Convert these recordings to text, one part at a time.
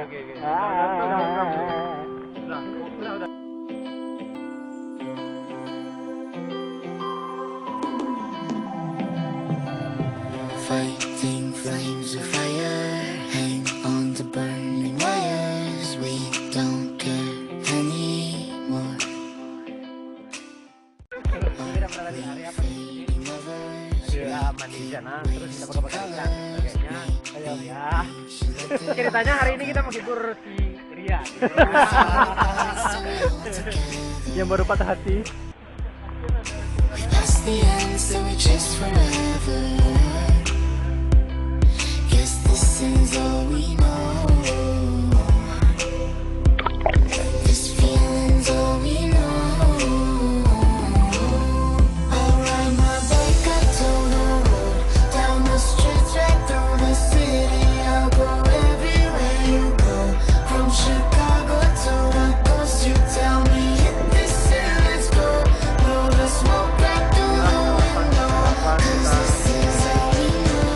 oke. Udah. Fighting flames of fire, hang on to burning wires. We don't care anymore. Fading lovers, Ya mandi di sana, terus kita bakal ikan. Kayaknya, ayo ya. Ceritanya hari ini kita menghibur si Ria. Yang baru patah hati. past the end, so we chase forever. Guess this is all we know. This feeling's all we know. I'll ride my bike up to the road, down the streets, right through the city. I'll go everywhere you go, from Chicago to the coast. You tell me hit this and let's go. Blow the smoke right through the window, 'cause this is all we know.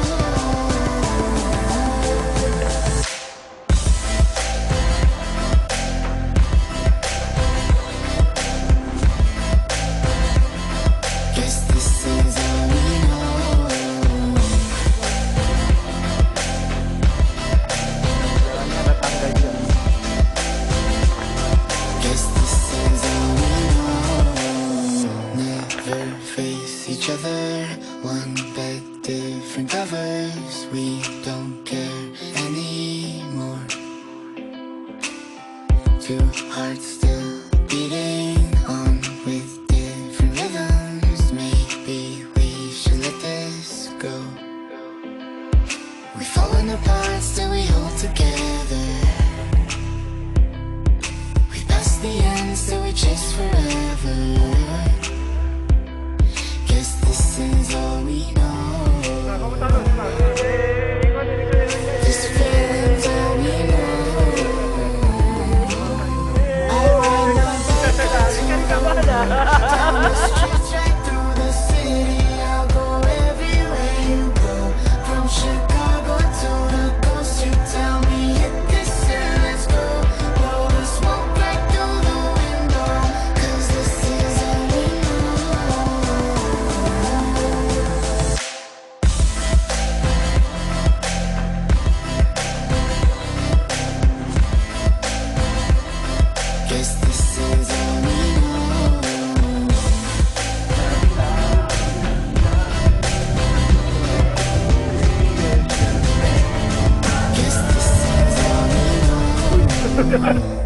Guess this is all we know. Ada tangga juga. Guess this is all we know. Never face each other, one bed, different covers. We don't care anymore. Two hearts still beating on with different rhythms. Maybe we should let this go. We've fallen apart, still we hold together. We passed the end, still we chase forever. Guess this is all we know. This feeling's all we know. I'll ride my bike down the streets, right through the city. I'll go everywhere you go, from Chicago to the coast. You tell me hit this and let's go. Blow the smoke right through the window, 'cause this is all we know. Guess this is all we know. Guess this is all we know.